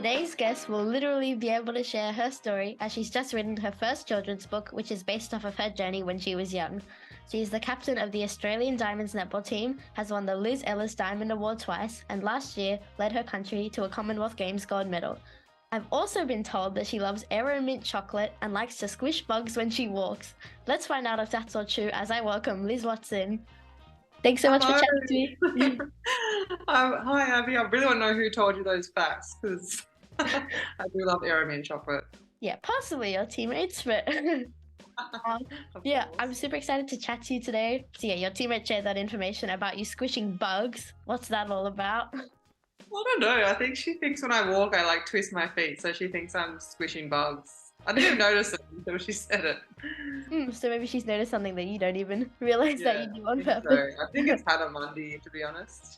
Today's guest will literally be able to share her story as she's just written her first children's book, which is based off of her journey when she was young. She is the captain of the Australian Diamonds netball team, has won the Liz Ellis Diamond Award twice, and last year led her country to a Commonwealth Games gold medal. I've also been told that she loves Aero Mint chocolate and likes to squish bugs when she walks. Let's find out if that's all true as I welcome Liz Watson. Thanks so much for Hello. chatting to me. Hi, Abby. I really want to know who told you those facts because I do love Aeromin chocolate. Yeah, possibly your teammates, but Of yeah, course. I'm super excited to chat to you today. So yeah, your teammate shared that information about you squishing bugs. What's that all about? I don't know. I think she thinks when I walk, I like twist my feet, so she thinks I'm squishing bugs. I didn't even notice it until she said it. So maybe she's noticed something that you don't even realize that Yeah, you do I on think so. purpose. I think it's Hannah Mundy, to be honest.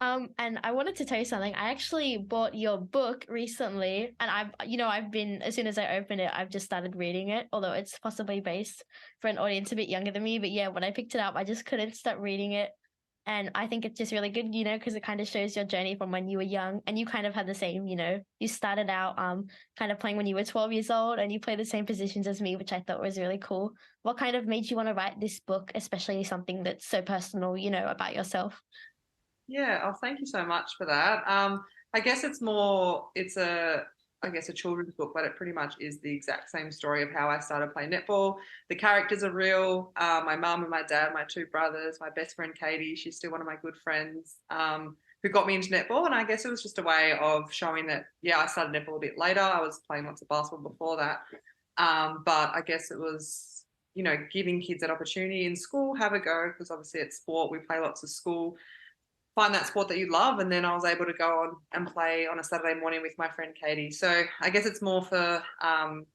And I wanted to tell you something. I actually bought your book recently, and I've been, as soon as I opened it, I've just started reading it, although it's possibly based for an audience a bit younger than me. But yeah, when I picked it up, I just couldn't stop reading it. And I think it's just really good, because it kind of shows your journey from when you were young, and you kind of had the same, you started out kind of playing when you were 12 years old, and you played the same positions as me, which I thought was really cool. What kind of made you want to write this book, especially something that's so personal, about yourself? Yeah, oh, thank you so much for that. I guess it's a children's book, but it pretty much is the exact same story of how I started playing netball. The characters are real. My mum and my dad, my two brothers, my best friend Katie, she's still one of my good friends, who got me into netball. And I guess it was just a way of showing that, yeah, I started netball a bit later. I was playing lots of basketball before that. But I guess it was, giving kids that opportunity in school, have a go, because obviously it's sport. We play lots of school, find that sport that you love. And then I was able to go on and play on a Saturday morning with my friend Katie. So I guess it's more for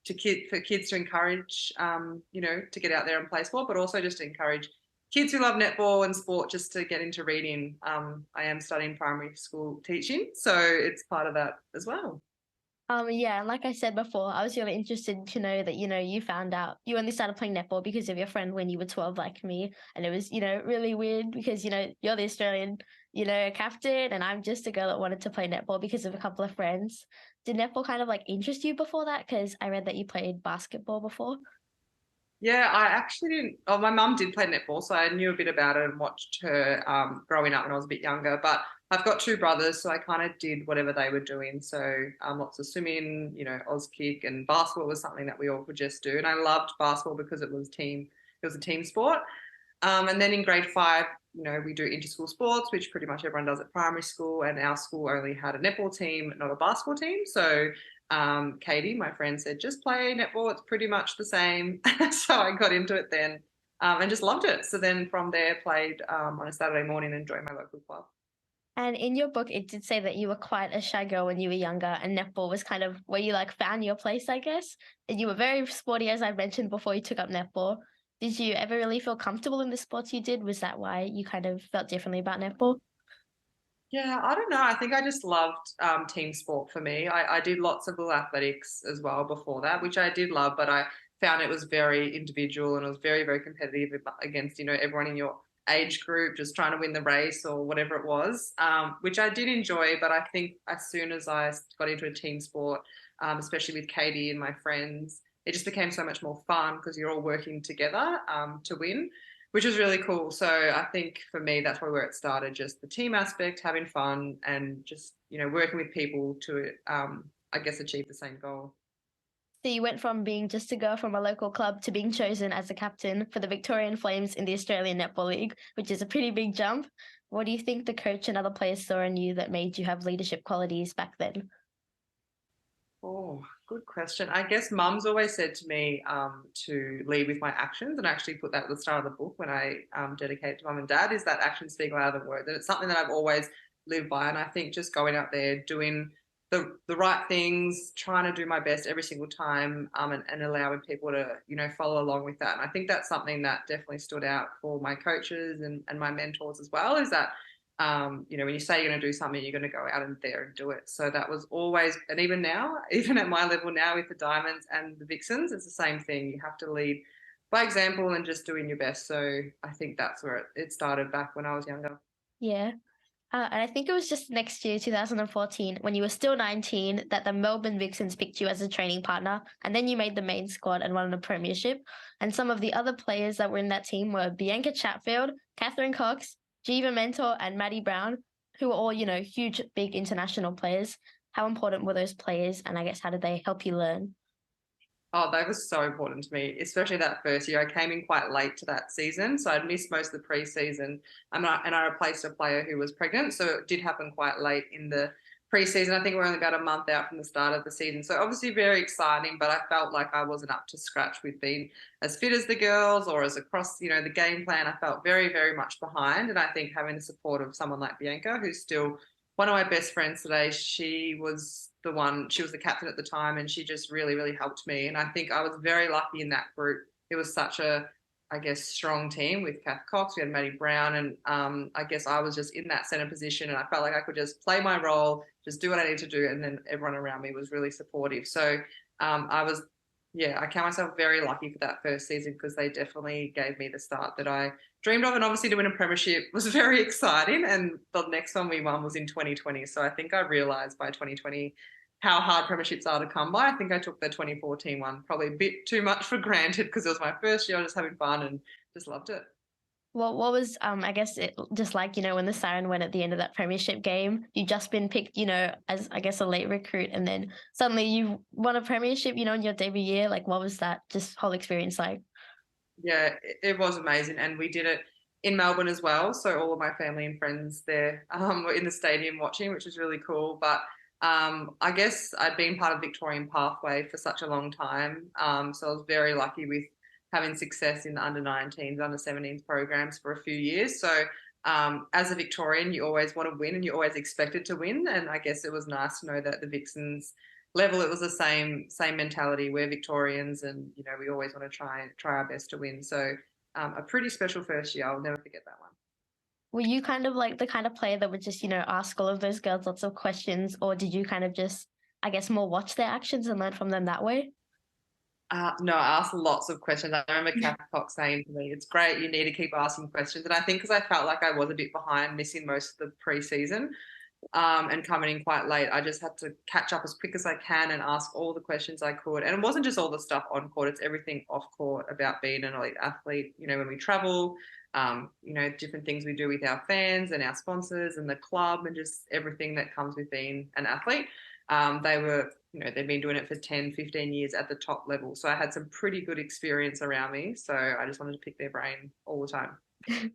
kids to encourage, to get out there and play sport, but also just to encourage kids who love netball and sport just to get into reading. I am studying primary school teaching, so it's part of that as well. Yeah, and like I said before, I was really interested to know that, you found out you only started playing netball because of your friend when you were 12, like me. And it was, really weird because, you're the Australian, captain, and I'm just a girl that wanted to play netball because of a couple of friends. Did netball kind of like interest you before that? Because I read that you played basketball before. Yeah, I actually didn't. Oh, my mum did play netball, so I knew a bit about it and watched her growing up when I was a bit younger. But I've got two brothers, so I kind of did whatever they were doing. So lots of swimming, Oz kick, and basketball was something that we all could just do. And I loved basketball because it was team. It was a team sport. And then in grade five, we do inter-school sports, which pretty much everyone does at primary school. And our school only had a netball team, not a basketball team. So Katie, my friend, said, just play netball. It's pretty much the same. So I got into it then, and just loved it. So then from there, played on a Saturday morning and joined my local club. And in your book, it did say that you were quite a shy girl when you were younger, and netball was kind of where you like found your place, I guess. And you were very sporty, as I mentioned before you took up netball. Did you ever really feel comfortable in the sports you did? Was that why you kind of felt differently about netball? Yeah, I don't know. I think I just loved team sport for me. I did lots of little athletics as well before that, which I did love, but I found it was very individual and it was very, very competitive against, everyone in your age group, just trying to win the race or whatever it was, which I did enjoy. But I think as soon as I got into a team sport, especially with Katie and my friends, it just became so much more fun because you're all working together to win, which was really cool. So I think for me, that's probably where it started, just the team aspect, having fun, and just, working with people to, I guess, achieve the same goal. So you went from being just a girl from a local club to being chosen as the captain for the Victorian Flames in the Australian Netball League, which is a pretty big jump. What do you think the coach and other players saw in you that made you have leadership qualities back then? Oh, good question. I guess mum's always said to me to lead with my actions, and I actually put that at the start of the book when I dedicate to mum and dad, is that actions speak louder than words. And it's something that I've always lived by. And I think just going out there, doing the right things, trying to do my best every single time, and allowing people to, follow along with that. And I think that's something that definitely stood out for my coaches and my mentors as well, is that when you say you're going to do something, you're going to go out and there and do it. So that was always, and even now, even at my level now with the Diamonds and the Vixens, it's the same thing. You have to lead by example and just doing your best. So I think that's where it started back when I was younger. Yeah. And I think it was just next year, 2014, when you were still 19, that the Melbourne Vixens picked you as a training partner, and then you made the main squad and won a premiership. And some of the other players that were in that team were Bianca Chatfield, Catherine Cox, Jiva Mentor, and Maddie Brown, who were all, huge, big international players. How important were those players, and I guess how did they help you learn? Oh, that was so important to me, especially that first year. I came in quite late to that season, so I'd missed most of the preseason. And I replaced a player who was pregnant, so it did happen quite late in the preseason. I think we're only about a month out from the start of the season, so obviously very exciting. But I felt like I wasn't up to scratch with being as fit as the girls or as across, the game plan. I felt very, very much behind, and I think having the support of someone like Bianca, who's still one of my best friends today, she was the captain at the time, and she just really, really helped me. And I think I was very lucky in that group. It was such a, I guess, strong team with Kath Cox. We had Maddie Brown, and I guess I was just in that center position, and I felt like I could just play my role, just do what I need to do, and then everyone around me was really supportive. So I was, yeah, I count myself very lucky for that first season because they definitely gave me the start that I dreamed of. And obviously to win a premiership was very exciting. And the next one we won was in 2020. So I think I realised by 2020 how hard premierships are to come by. I think I took the 2014 one probably a bit too much for granted because it was my first year, just having fun and just loved it. Well, what was I guess it just like, when the siren went at the end of that premiership game, you just been picked, as I guess a late recruit, and then suddenly you won a premiership, in your debut year. Like, what was that just whole experience like? Yeah, it was amazing. And we did it in Melbourne as well. So all of my family and friends there were in the stadium watching, which was really cool. But I guess I'd been part of Victorian Pathway for such a long time. So I was very lucky with having success in the under 19s, under 17s programs for a few years. So as a Victorian, you always want to win and you're always expected to win. And I guess it was nice to know that the Vixens level, it was the same mentality. We're Victorians, and we always want to try our best to win. So a pretty special first year. I'll never forget that one. Were you kind of like the kind of player that would just, ask all of those girls lots of questions, or did you kind of just, I guess, more watch their actions and learn from them that way? No, I asked lots of questions. I remember Kath Cox saying to me, "It's great. You need to keep asking questions." And I think because I felt like I was a bit behind, missing most of the preseason, and coming in quite late, I just had to catch up as quick as I can and ask all the questions I could. And it wasn't just all the stuff on court; it's everything off court about being an elite athlete. When we travel, different things we do with our fans and our sponsors and the club, and just everything that comes with being an athlete. They were, they've been doing it for 10, 15 years at the top level. So I had some pretty good experience around me. So I just wanted to pick their brain all the time.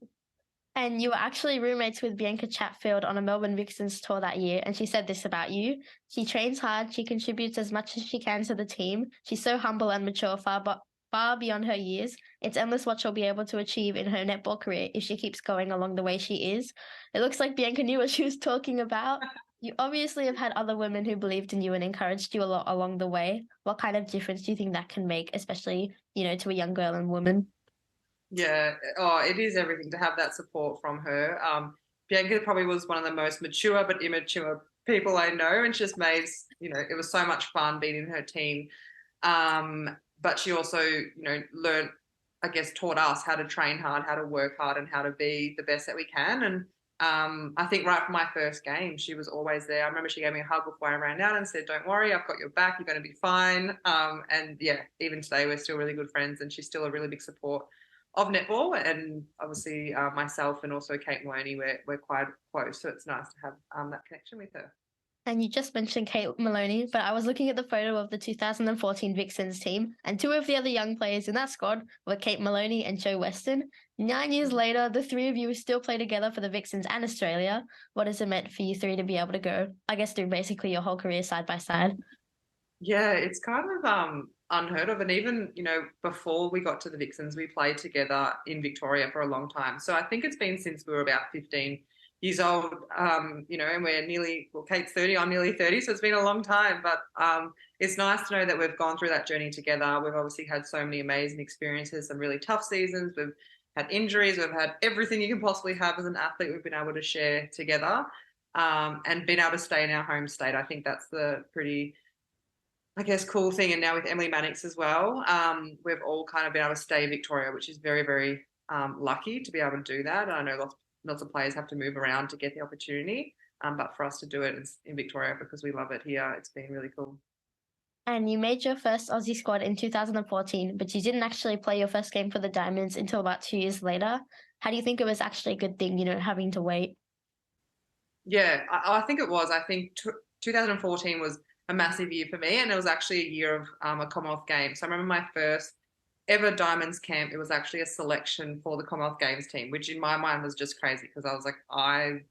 And you were actually roommates with Bianca Chatfield on a Melbourne Vixens tour that year, and she said this about you. She trains hard, she contributes as much as she can to the team. She's so humble and mature, far beyond her years. It's endless what she'll be able to achieve in her netball career if she keeps going along the way she is. It looks like Bianca knew what she was talking about. You obviously have had other women who believed in you and encouraged you a lot along the way. What kind of difference do you think that can make, especially, to a young girl and woman? Yeah. Oh, it is everything to have that support from her. Bianca probably was one of the most mature but immature people I know, and she just made, it was so much fun being in her team. But she also, learned, I guess, taught us how to train hard, how to work hard, and how to be the best that we can. And I think right from my first game, she was always there. I remember she gave me a hug before I ran out and said, "Don't worry, I've got your back. You're going to be fine." And yeah, even today, we're still really good friends, and she's still a really big support of netball. And obviously, myself and also Kate Maloney, we're quite close. So it's nice to have that connection with her. And you just mentioned Kate Maloney, but I was looking at the photo of the 2014 Vixens team, and two of the other young players in that squad were Kate Maloney and Jo Weston. 9 years later, the three of you still play together for the Vixens and Australia. What has it meant for you three to be able to go, I guess, through basically your whole career side by side? Yeah, it's kind of unheard of. And even, before we got to the Vixens, we played together in Victoria for a long time. So I think it's been since we were about 15 years old, and we're well, Kate's 30, I'm nearly 30. So it's been a long time. But it's nice to know that we've gone through that journey together. We've obviously had so many amazing experiences, some really tough seasons. We've had injuries. We've had everything you can possibly have as an athlete. We've been able to share together, and been able to stay in our home state. I think that's the pretty, I guess, cool thing. And now with Emily Mannix as well, we've all kind of been able to stay in Victoria, which is very, very lucky to be able to do that. And I know lots of lots of players have to move around to get the opportunity. But for us to do it in Victoria because we love it here, it's been really cool. And you made your first Aussie squad in 2014, but you didn't actually play your first game for the Diamonds until about 2 years later. How do you think it was actually a good thing, having to wait? Yeah, I think it was. I think 2014 was a massive year for me, and it was actually a year of a Commonwealth Games. So I remember my first ever Diamonds camp. It was actually a selection for the Commonwealth Games team, which in my mind was just crazy because I was like, I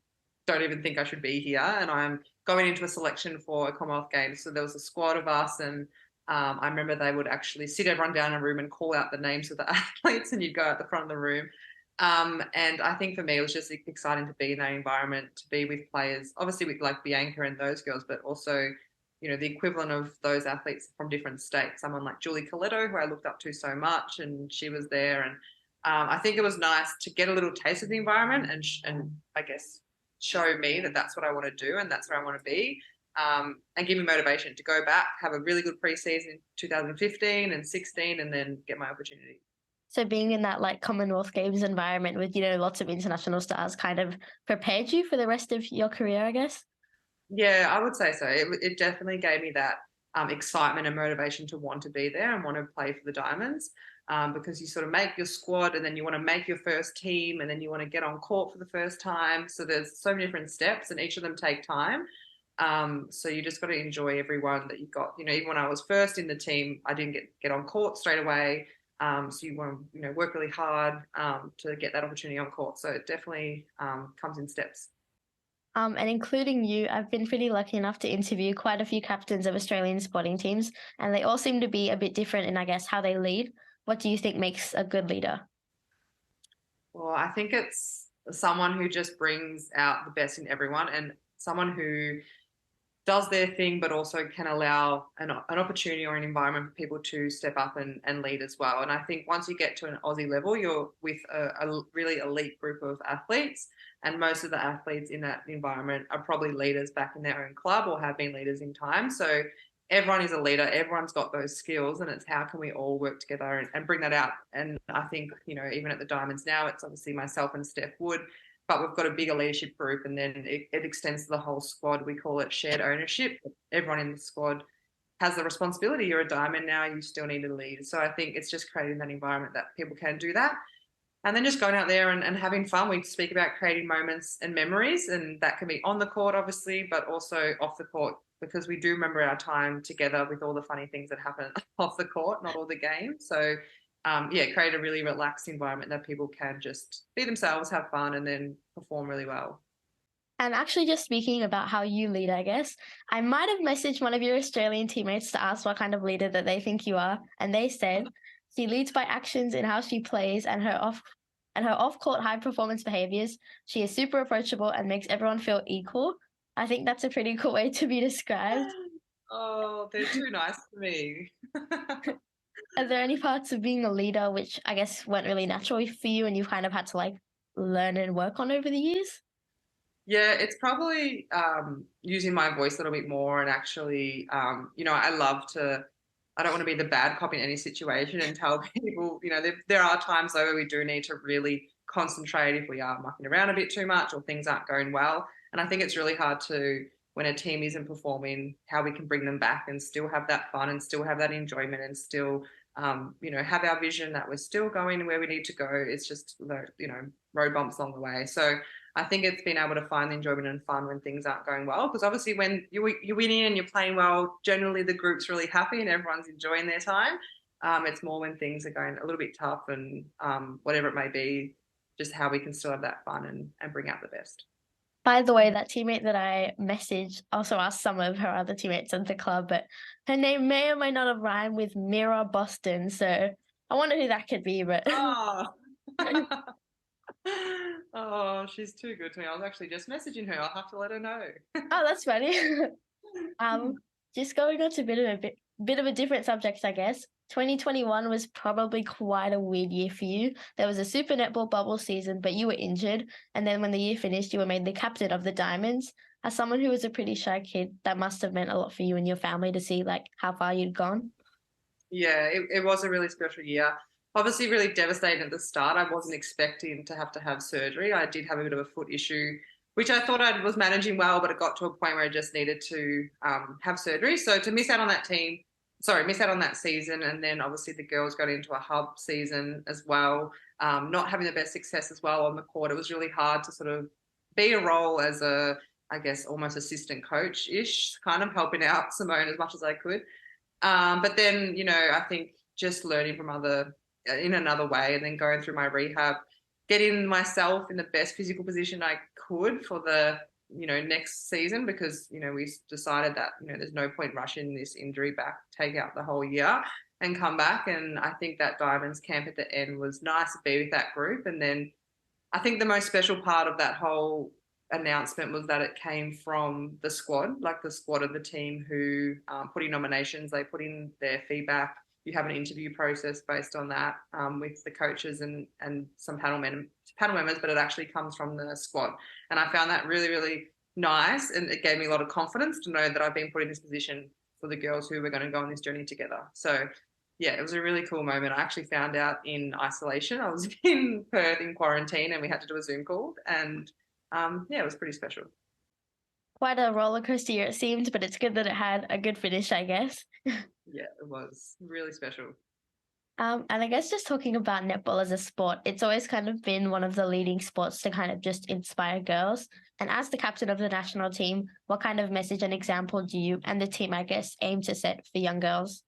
don't even think I should be here, and I'm going into a selection for a Commonwealth Games. So there was a squad of us, and I remember they would actually sit everyone down in a room and call out the names of the athletes, and you'd go out the front of the room. And I think for me, it was just exciting to be in that environment, to be with players, obviously with like Bianca and those girls, but also, the equivalent of those athletes from different states. Someone like Julie Coletto, who I looked up to so much, and she was there. And I think it was nice to get a little taste of the environment and I guess show me that that's what I want to do and that's where I want to be. And give me motivation to go back, have a really good preseason in 2015 and 16, and then get my opportunity. So being in that like Commonwealth Games environment with, lots of international stars kind of prepared you for the rest of your career, I guess? Yeah, I would say so. It definitely gave me that excitement and motivation to want to be there and want to play for the Diamonds, because you sort of make your squad and then you want to make your first team and then you want to get on court for the first time. So there's so many different steps and each of them take time. So you just got to enjoy everyone that you've got. Even when I was first in the team, I didn't get on court straight away. So you want to work really hard to get that opportunity on court. So it definitely comes in steps. And including you, I've been pretty lucky enough to interview quite a few captains of Australian sporting teams, and they all seem to be a bit different in, I guess, how they lead. What do you think makes a good leader? Well, I think it's someone who just brings out the best in everyone and someone who does their thing, but also can allow an opportunity or an environment for people to step up and lead as well. And I think once you get to an Aussie level, you're with a really elite group of athletes. And most of the athletes in that environment are probably leaders back in their own club or have been leaders in time. So everyone is a leader, everyone's got those skills, and it's how can we all work together and bring that out. And I think, even at the Diamonds now, it's obviously myself and Steph Wood, but we've got a bigger leadership group, and then it extends to the whole squad. We call it shared ownership. Everyone in the squad has the responsibility. You're a Diamond now, you still need to lead. So I think it's just creating that environment that people can do that. And then just going out there and having fun. We speak about creating moments and memories, and that can be on the court, obviously, but also off the court, because we do remember our time together with all the funny things that happen off the court, not all the games. So, create a really relaxed environment that people can just be themselves, have fun, and then perform really well. And actually, just speaking about how you lead, I guess, I might have messaged one of your Australian teammates to ask what kind of leader that they think you are. And they said she leads by actions in how she plays and her off-court high performance behaviors. She is super approachable and makes everyone feel equal. I think that's a pretty cool way to be described. Oh, they're too nice for me. Are there any parts of being a leader which I guess weren't really natural for you and you've kind of had to like learn and work on over the years? Yeah, it's probably using my voice a little bit more and actually, I love to, I don't want to be the bad cop in any situation and tell people, there are times though where we do need to really concentrate if we are mucking around a bit too much or things aren't going well. And I think it's really hard to, when a team isn't performing, how we can bring them back and still have that fun and still have that enjoyment and still, have our vision that we're still going where we need to go. It's just, road bumps along the way. So I think it's been able to find the enjoyment and fun when things aren't going well. Because obviously, when you're winning and you're playing well, generally the group's really happy and everyone's enjoying their time. It's more when things are going a little bit tough and whatever it may be, just how we can still have that fun and bring out the best. By the way, that teammate that I messaged also asked some of her other teammates at the club, but her name may or may not have rhymed with Mira Boston. So I wonder who that could be, but Oh. Oh, she's too good to me. I was actually just messaging her. I'll have to let her know. oh, that's funny. Just going on to a bit of a different subject, I guess. 2021 was probably quite a weird year for you. There was a Super Netball bubble season, but you were injured. And then when the year finished, you were made the captain of the Diamonds. As someone who was a pretty shy kid, that must have meant a lot for you and your family to see like how far you'd gone. Yeah, it was a really special year. obviously really devastating at the start. I wasn't expecting to have surgery. I did have a bit of a foot issue, which I thought I was managing well, but it got to a point where I just needed to have surgery. So to miss out on that miss out on that season, and then obviously the girls got into a hub season as well, not having the best success as well on the court. It was really hard to sort of be a role as a, I guess, almost assistant coach-ish, kind of helping out Simone as much as I could. But then, I think just learning from in another way, and then going through my rehab, getting myself in the best physical position I could for the, next season, because, we decided that, there's no point rushing this injury back, take out the whole year and come back. And I think that Diamonds camp at the end was nice to be with that group. And then I think the most special part of that whole announcement was that it came from the squad, like the squad of the team who put in nominations, they put in their feedback. You have an interview process based on that with the coaches and some panel members, but it actually comes from the squad. And I found that really, really nice. And it gave me a lot of confidence to know that I've been put in this position for the girls who were going to go on this journey together. So yeah, it was a really cool moment. I actually found out in isolation. I was in Perth in quarantine and we had to do a Zoom call. And yeah, it was pretty special. Quite a roller coaster year it seemed, but it's good that it had a good finish, I guess. Yeah, it was really special. And I guess just talking about netball as a sport, it's always kind of been one of the leading sports to kind of just inspire girls. And as the captain of the national team, what kind of message and example do you and the team, I guess, aim to set for young girls?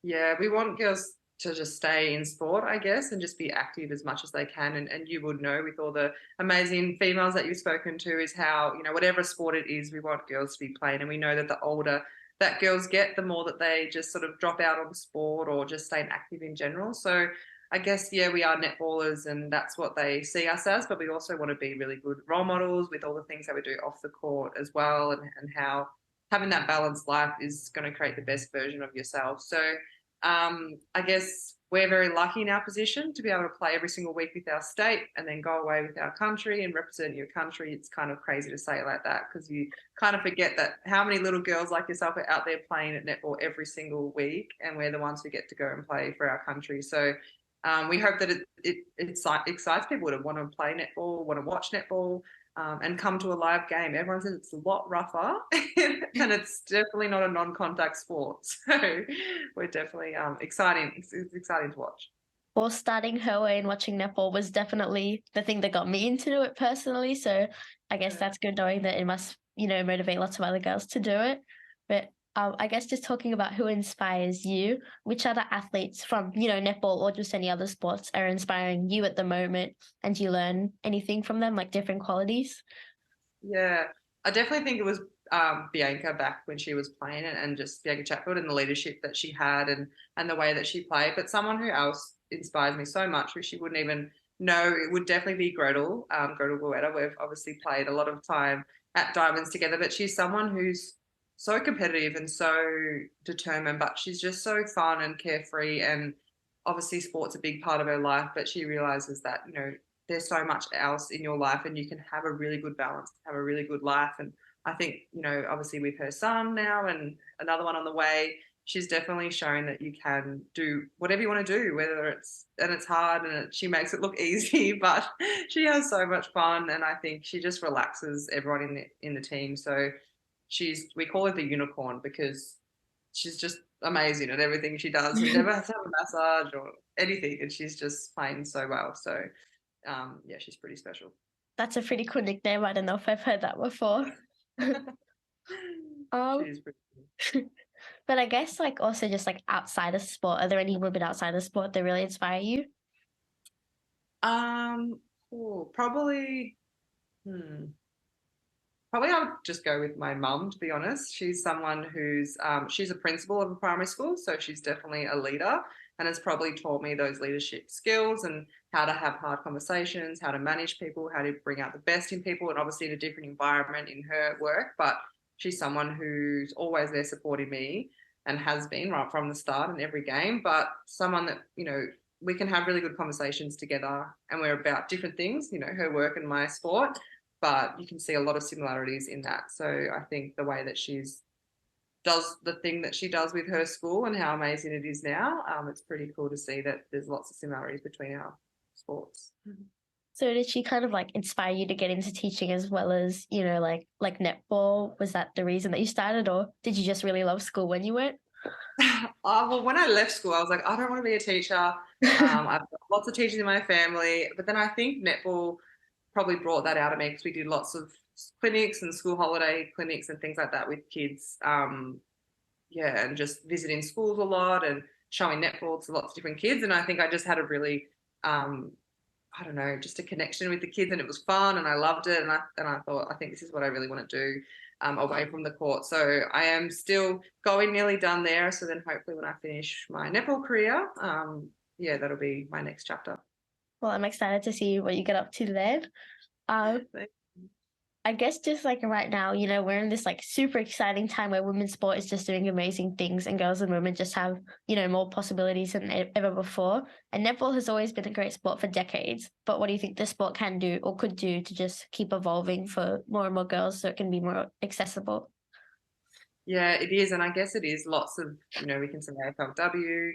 Yeah, we want girls to just stay in sport, I guess, and just be active as much as they can. And you would know with all the amazing females that you've spoken to is how, whatever sport it is, we want girls to be playing. And we know that the older that girls get, the more that they just sort of drop out of the sport or just stay active in general. So I guess, yeah, we are netballers and that's what they see us as, but we also want to be really good role models with all the things that we do off the court as well, and how having that balanced life is going to create the best version of yourself. So I guess we're very lucky in our position to be able to play every single week with our state and then go away with our country and represent your country. It's kind of crazy to say it like that because you kind of forget that how many little girls like yourself are out there playing at netball every single week, and we're the ones who get to go and play for our country. So we hope that it excites people to want to play netball, want to watch netball, and come to a live game. Everyone says it's a lot rougher and it's definitely not a non-contact sport. So we're definitely exciting. It's exciting to watch. Well, starting her way and watching netball was definitely the thing that got me into it personally. So I guess that's good knowing that it must, motivate lots of other girls to do it. But I guess just talking about who inspires you, which other athletes from, netball or just any other sports are inspiring you at the moment? And do you learn anything from them, like different qualities? Yeah, I definitely think it was Bianca back when she was playing, and just Bianca Chatfield and the leadership that she had and the way that she played. But someone who else inspires me so much, which she wouldn't even know, it would definitely be Gretel, Gretel Guetta. We've obviously played a lot of time at Diamonds together, but she's someone who's so competitive and so determined, but she's just so fun and carefree. And obviously sport's a big part of her life, but she realizes that, there's so much else in your life and you can have a really good balance, have a really good life. And I think, obviously with her son now and another one on the way, she's definitely shown that you can do whatever you want to do, and it's hard and she makes it look easy, but she has so much fun. And I think she just relaxes everyone in the team. So we call her the unicorn because she's just amazing at everything she does. She never has to have a massage or anything, and she's just playing so well. So yeah, she's pretty special. That's a pretty cool nickname. I don't know if I've heard that before. She is pretty cool. But I guess like also just like outside of sport, are there any women outside of sport that really inspire you? Probably. Probably I would just go with my mum, to be honest. She's someone she's a principal of a primary school, so she's definitely a leader and has probably taught me those leadership skills and how to have hard conversations, how to manage people, how to bring out the best in people, and obviously in a different environment in her work. But she's someone who's always there supporting me and has been right from the start in every game, but someone that, we can have really good conversations together and we're about different things, her work and my sport, but you can see a lot of similarities in that. So I think the way that she's does the thing that she does with her school and how amazing it is now. It's pretty cool to see that there's lots of similarities between our sports. So did she kind of like inspire you to get into teaching as well as, like netball? Was that the reason that you started, or did you just really love school when you went? Well, when I left school, I was like, I don't want to be a teacher. I've got lots of teachers in my family, but then I think netball probably brought that out of me because we did lots of clinics and school holiday clinics and things like that with kids. Yeah, and just visiting schools a lot and showing netball to lots of different kids. And I think I just had a really, I don't know, just a connection with the kids, and it was fun, and I loved it. And I thought, I think this is what I really want to do. Away from the court. So I am still going, nearly done there. So then hopefully when I finish my netball career, yeah, that'll be my next chapter. Well, I'm excited to see what you get up to then. Um, I guess just like right now, we're in this like super exciting time where women's sport is just doing amazing things and girls and women just have, more possibilities than ever before. And netball has always been a great sport for decades. But what do you think the sport can do or could do to just keep evolving for more and more girls so it can be more accessible? Yeah, it is. And I guess it is lots of, we can say AFLW,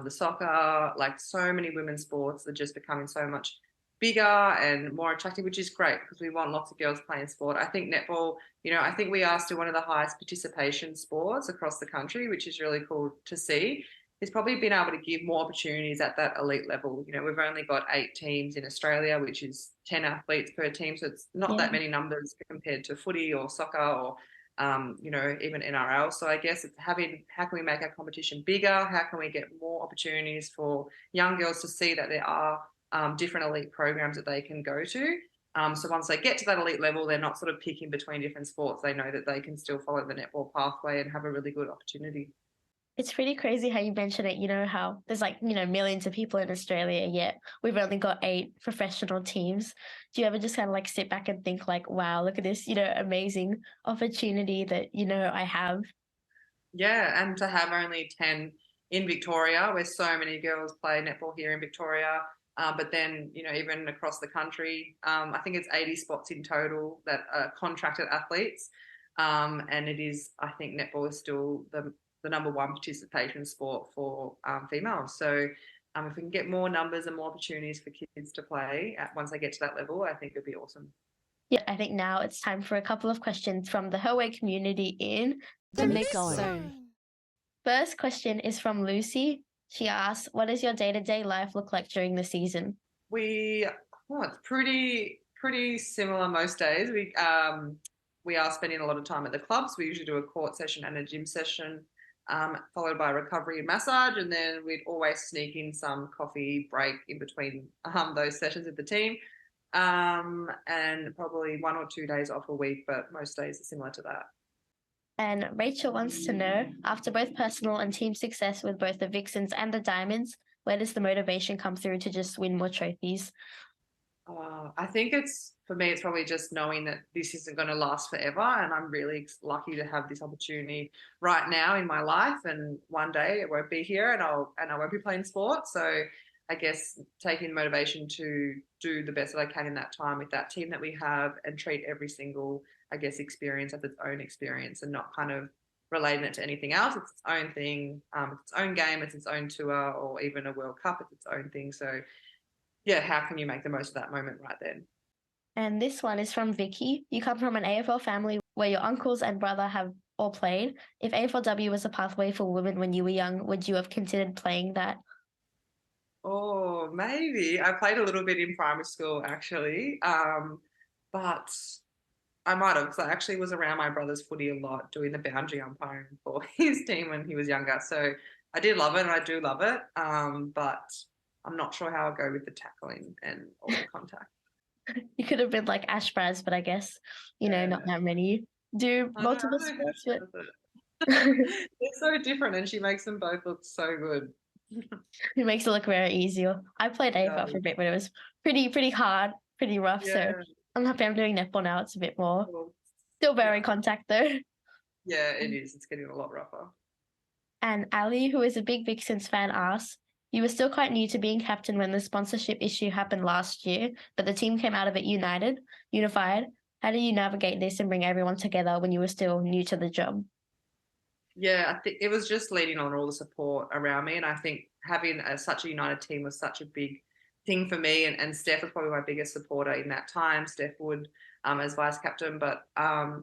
the soccer, like so many women's sports are just becoming so much bigger and more attractive, which is great because we want lots of girls playing sport. I think netball, I think we are still one of the highest participation sports across the country, which is really cool to see. It's probably been able to give more opportunities at that elite level. We've only got 8 teams in Australia, which is 10 athletes per team. So it's not that many numbers compared to footy or soccer or even NRL. So I guess it's how can we make our competition bigger? How can we get more opportunities for young girls to see that there are different elite programs that they can go to? So once they get to that elite level, they're not sort of picking between different sports. They know that they can still follow the netball pathway and have a really good opportunity. It's pretty crazy how you mention it, how there's like, millions of people in Australia, yet we've only got 8 professional teams. Do you ever just kind of like sit back and think like, wow, look at this, amazing opportunity that, I have? Yeah, and to have only 10 in Victoria, where so many girls play netball here in Victoria, but then, even across the country, I think it's 80 spots in total that are contracted athletes. And it is, I think netball is still the number one participation sport for females. So if we can get more numbers and more opportunities for kids to play once they get to that level, I think it'd be awesome. Yeah, I think now it's time for a couple of questions from the Herway community in the Mix Zone. First question is from Lucy. She asks, what does your day-to-day life look like during the season? It's pretty similar most days. We are spending a lot of time at the clubs. We usually do a court session and a gym session, followed by recovery and massage, and then we'd always sneak in some coffee break in between those sessions with the team, and probably 1 or 2 days off a week, but most days are similar to that. And Rachel wants to know, after both personal and team success with both the Vixens and the Diamonds, where does the motivation come through to just win more trophies? I think for me, it's probably just knowing that this isn't going to last forever. And I'm really lucky to have this opportunity right now in my life. And one day it won't be here and I won't be playing sport. So I guess taking motivation to do the best that I can in that time with that team that we have and treat every single, I guess, experience as its own experience and not kind of relating it to anything else. It's its own thing. It's its own game. It's its own tour, or even a World Cup. It's its own thing. So yeah, how can you make the most of that moment right then? And this one is from Vicky. You come from an AFL family where your uncles and brother have all played. If AFLW was a pathway for women when you were young, would you have considered playing that? Oh, maybe. I played a little bit in primary school actually, but I might have, because I actually was around my brother's footy a lot doing the boundary umpiring for his team when he was younger. So I did love it and I do love it, but I'm not sure how I'll go with the tackling and all the contact. You could have been like Ash Braz, but I guess, not that many do multiple sports. They're so different and she makes them both look so good. It makes it look very easier. I played AFL for a bit, but it was pretty hard, pretty rough. Yeah. So I'm happy I'm doing netball now. It's a bit more, still very contact though. Yeah, it is. It's getting a lot rougher. And Ali, who is a big Vixens fan, asks, you were still quite new to being captain when the sponsorship issue happened last year, but the team came out of it unified. How do you navigate this and bring everyone together when you were still new to the job? Yeah, I think it was just leaning on all the support around me, and I think having such a united team was such a big thing for me. And Steph was probably my biggest supporter in that time. Steph Wood as vice captain, but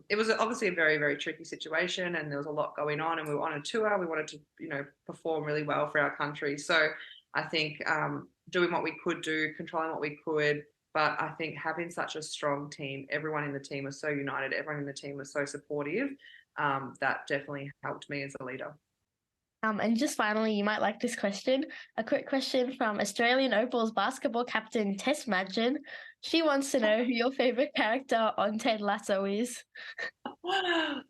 it was obviously a very very tricky situation, and there was a lot going on, and we were on a tour. We wanted to perform really well for our country, so I think doing what we could do, controlling what we could. But I think having such a strong team, everyone in the team was so united, everyone in the team was so supportive. That definitely helped me as a leader. And just finally, you might like this question. A quick question from Australian Opal's basketball captain, Tess Madgen. She wants to know who your favourite character on Ted Lasso is.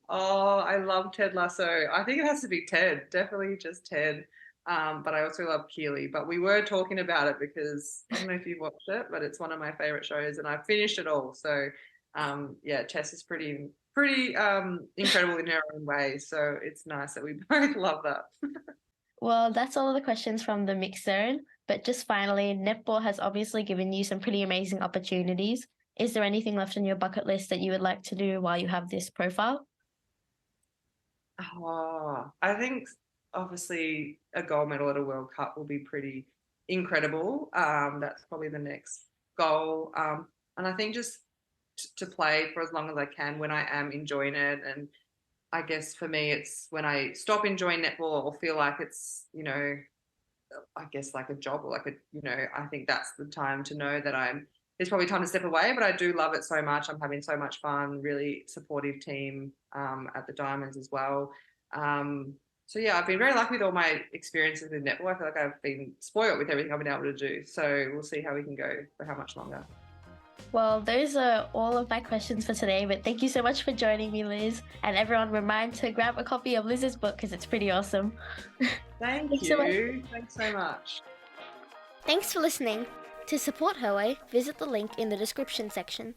Oh, I love Ted Lasso. I think it has to be Ted, definitely just Ted. But I also love Keely. But we were talking about it because I don't know if you've watched it, but it's one of my favorite shows, and I finished it all. So, yeah, Tess is pretty incredible in her own way. So it's nice that we both love that. Well, that's all of the questions from the mix zone. But just finally, netball has obviously given you some pretty amazing opportunities. Is there anything left on your bucket list that you would like to do while you have this profile? Oh, I think obviously a gold medal at a World Cup will be pretty incredible. That's probably the next goal. And I think just to play for as long as I can when I am enjoying it. And I guess for me, it's when I stop enjoying netball or feel like it's, I guess like a job or like I think that's the time to know that it's probably time to step away, but I do love it so much. I'm having so much fun, really supportive team at the Diamonds as well. So yeah, I've been very lucky with all my experiences with netball. I feel like I've been spoiled with everything I've been able to do. So we'll see how we can go for how much longer. Well, those are all of my questions for today, but thank you so much for joining me, Liz. And everyone, remind to grab a copy of Liz's book because it's pretty awesome. Thank Thanks so much. you. Thanks so much. Thanks for listening. To support Herway, visit the link in the description section.